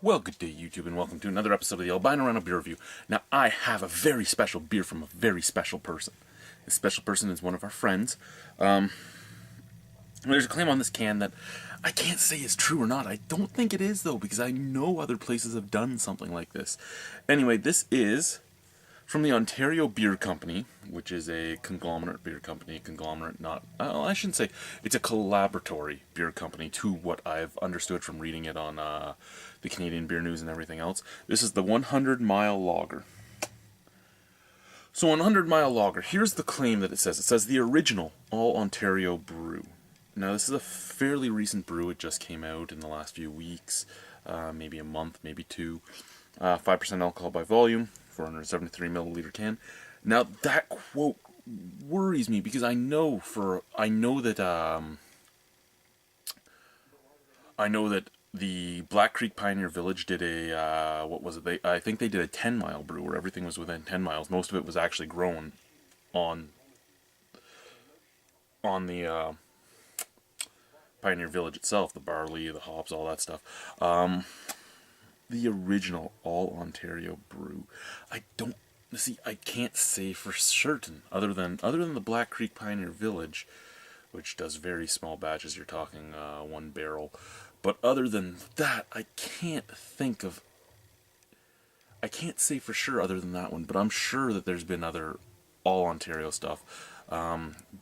Well, good day, YouTube, and welcome to another episode of the Albino Rhino Beer Review. Now, I have a very special beer from a very special person. This special person is one of our friends. There's a claim on this can that I can't say is true or not. I don't think it is, though, because I know other places have done something like this. Anyway, this is from the Ontario Beer Company, which is a conglomerate beer company. I shouldn't say. It's a collaboratory beer company to what I've understood from reading it on the Canadian Beer News and everything else. This is the 100 Mile Lager. So 100 Mile Lager, here's the claim that it says. It says the original all-Ontario brew. Now, this is a fairly recent brew. It just came out in the last few weeks, maybe a month, maybe two. 5% alcohol by volume, 473 milliliter can. Now, that quote worries me because I know that the Black Creek Pioneer Village did a, I think they did a 10-mile brew where everything was within 10 miles. Most of it was actually grown on the Pioneer Village itself, the barley, the hops, all that stuff. The original all-Ontario brew. I can't say for certain, other than the Black Creek Pioneer Village, which does very small batches, you're talking one barrel. But other than that, I can't say for sure other than that one, but I'm sure that there's been other all-Ontario stuff.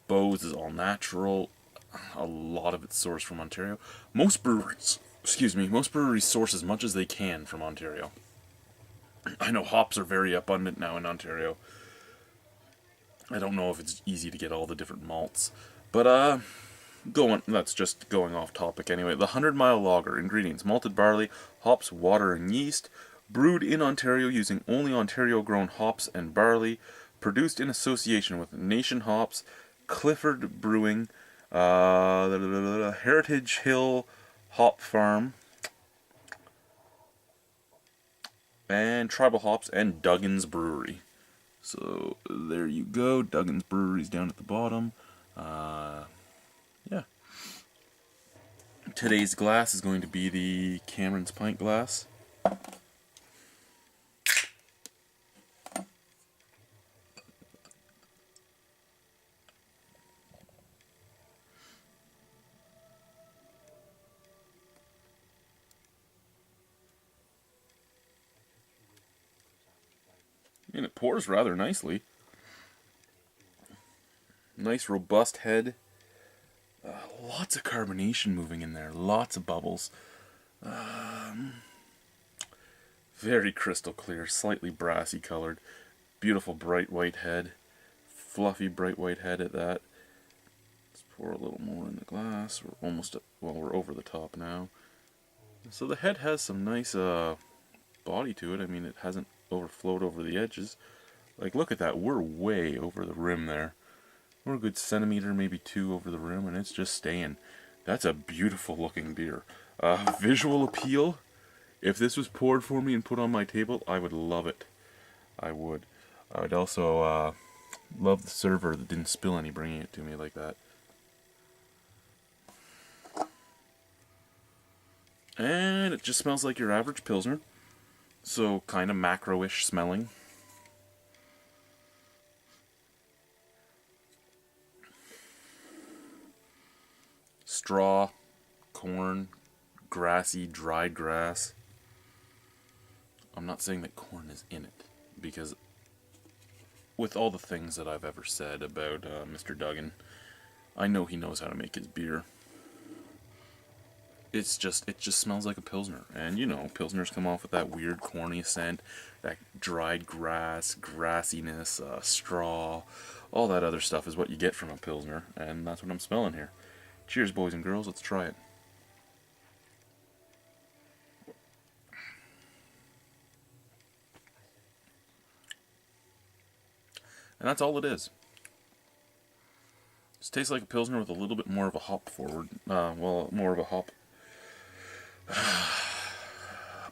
Bose is all natural. A lot of it's sourced from Ontario. Most breweries source as much as they can from Ontario. I know hops are very abundant now in Ontario. I don't know if it's easy to get all the different malts. But, that's just going off topic anyway. The 100 Mile Lager. Ingredients: malted barley, hops, water, and yeast. Brewed in Ontario using only Ontario-grown hops and barley. Produced in association with Nation Hops, Clifford Brewing, Heritage Hill Hop Farm, and Tribal Hops, and Duggan's Brewery. So there you go. Duggan's Brewery's down at the bottom. Yeah. Today's glass is going to be the Cameron's Pint glass. And it pours rather nicely. Nice robust head. Lots of carbonation moving in there. Lots of bubbles. Very crystal clear. Slightly brassy colored. Beautiful bright white head. Fluffy bright white head at that. Let's pour a little more in the glass. We're over the top now. So the head has some nice body to it. I mean, it hasn't overflowed over the edges. Like, look at that. We're way over the rim there. We're a good centimeter, maybe two over the rim, and it's just staying. That's a beautiful looking beer. Visual appeal. If this was poured for me and put on my table, I would love it. I would. I would also love the server that didn't spill any bringing it to me like that. And it just smells like your average Pilsner. So, kind of macro-ish smelling. Straw, corn, grassy, dried grass. I'm not saying that corn is in it, because with all the things that I've ever said about Mr. Duggan, I know he knows how to make his beer. It just smells like a Pilsner. And, you know, Pilsners come off with that weird corny scent, that dried grass, grassiness, straw, all that other stuff is what you get from a Pilsner, and that's what I'm smelling here. Cheers, boys and girls, let's try it. And that's all it is. It tastes like a Pilsner with a little bit more of a hop forward, more of a hop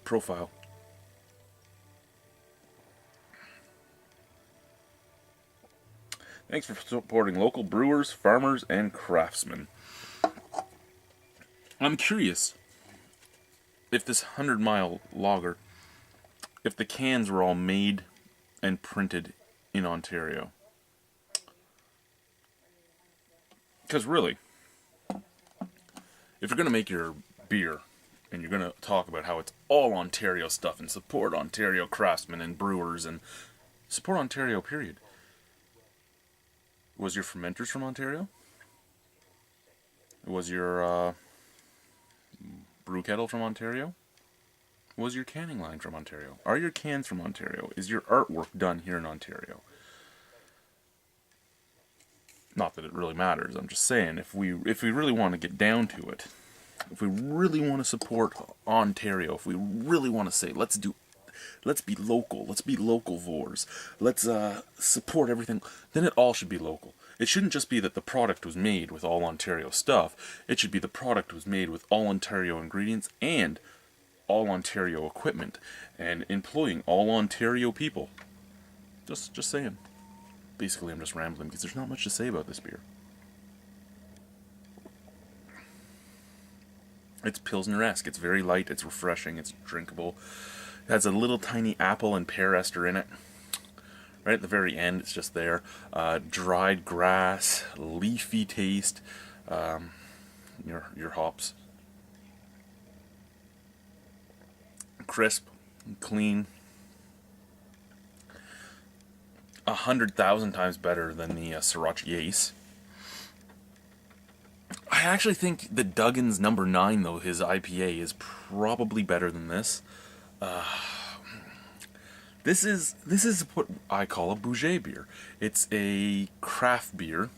profile. Thanks for supporting local brewers, farmers, and craftsmen. I'm curious if this 100-mile lager, if the cans were all made and printed in Ontario. Because really, if you're going to make your beer and you're going to talk about how it's all Ontario stuff and support Ontario craftsmen and brewers and support Ontario, period. Was your fermenters from Ontario? Was your brew kettle from Ontario? Was your canning line from Ontario? Are your cans from Ontario? Is your artwork done here in Ontario? Not that it really matters. I'm just saying, if we really want to get down to it, if we really want to support Ontario, if we really want to say, let's be local, let's be localvores, let's support everything, then it all should be local. It shouldn't just be that the product was made with all Ontario stuff. It should be the product was made with all Ontario ingredients and all Ontario equipment and employing all Ontario people. Just saying. Basically, I'm just rambling because there's not much to say about this beer. It's Pilsner-esque. It's very light. It's refreshing. It's drinkable. It has a little tiny apple and pear ester in it. Right at the very end, it's just there. Dried grass, leafy taste. Your hops. Crisp, clean. 100,000 times better than the Sriracha Ace. I actually think the Duggan's number 9, though, his IPA, is probably better than this. This is what I call a bougie beer. It's a craft beer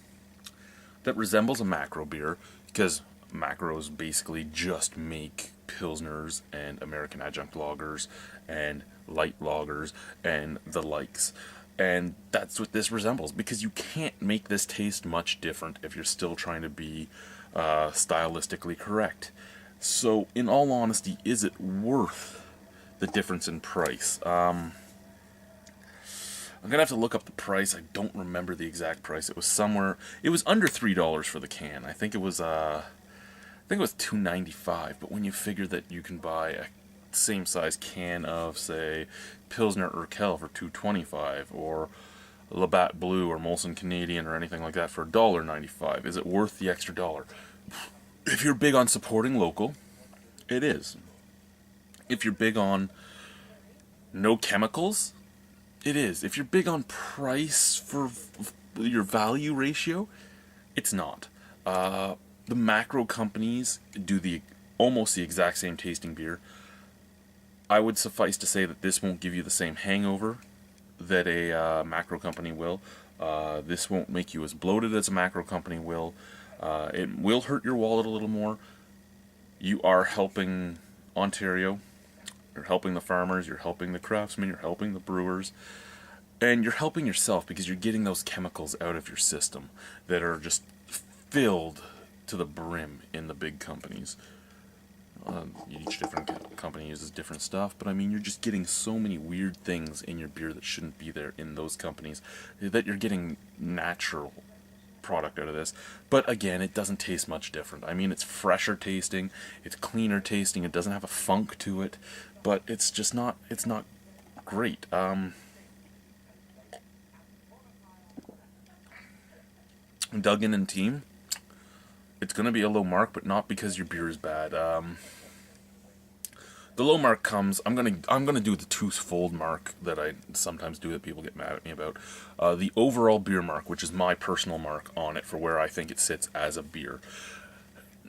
that resembles a macro beer, because macros basically just make pilsners and American adjunct lagers and light lagers and the likes. And that's what this resembles, because you can't make this taste much different if you're still trying to be stylistically correct. So, in all honesty, is it worth the difference in price? I'm gonna have to look up the price. I don't remember the exact price. It was somewhere. It was under $3 for the can. I think it was $2.95. But when you figure that you can buy a same size can of, say, Pilsner Urquell for $2.25, or Labatt Blue or Molson Canadian or anything like that for $1.95, is it worth the extra dollar? If you're big on supporting local, it is. If you're big on no chemicals, it is. If you're big on price for your value ratio, it's not. The macro companies do almost the exact same tasting beer. I would suffice to say that this won't give you the same hangover that a macro company will. This won't make you as bloated as a macro company will. It will hurt your wallet a little more. You are helping Ontario. You're helping the farmers. You're helping the craftsmen. You're helping the brewers. And you're helping yourself, because you're getting those chemicals out of your system that are just filled to the brim in the big companies. Each different company uses different stuff, but I mean, you're just getting so many weird things in your beer that shouldn't be there in those companies, that you're getting natural product out of this. But again, it doesn't taste much different. I mean, it's fresher tasting, it's cleaner tasting, it doesn't have a funk to it, but it's just not, it's not great. Duggan and team, it's going to be a low mark, but not because your beer is bad. The low mark comes. I'm gonna do the twofold mark that I sometimes do that people get mad at me about. The overall beer mark, which is my personal mark on it for where I think it sits as a beer.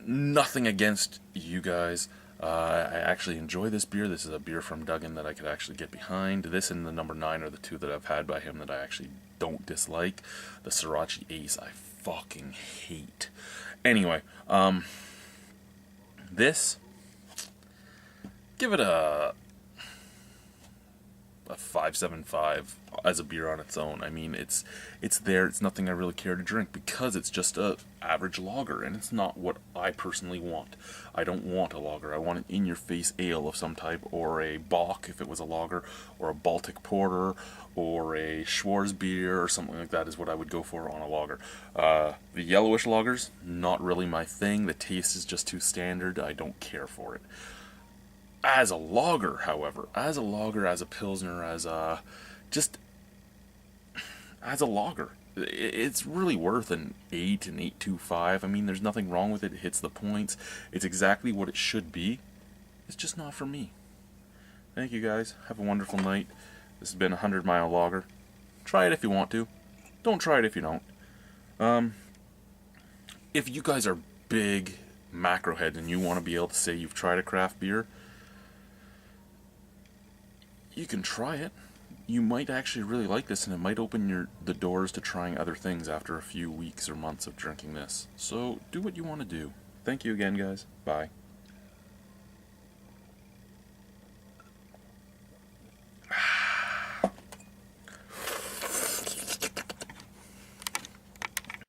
Nothing against you guys. I actually enjoy this beer. This is a beer from Duggan that I could actually get behind. This and the number 9 are the two that I've had by him that I actually don't dislike. The Sriracha Ace I fucking hate. Anyway, this, give it a 5.75 as a beer on its own. I mean, it's there. It's nothing I really care to drink, because it's just a average lager, and it's not what I personally want. I don't want a lager. I want an in-your-face ale of some type, or a Bock if it was a lager, or a Baltic Porter, or a Schwarzbier, or something like that is what I would go for on a lager. The yellowish lagers, not really my thing. The taste is just too standard. I don't care for it. As a lager, however, as a lager, as a pilsner, just as a lager, it's really worth an 8, an 8.25. I mean, there's nothing wrong with it. It hits the points. It's exactly what it should be. It's just not for me. Thank you guys. Have a wonderful night. This has been a 100-mile lager. Try it if you want to. Don't try it if you don't. If you guys are big macro heads and you want to be able to say you've tried a craft beer, you can try it. You might actually really like this, and it might open the doors to trying other things after a few weeks or months of drinking this. So do what you want to do. Thank you again, guys. Bye.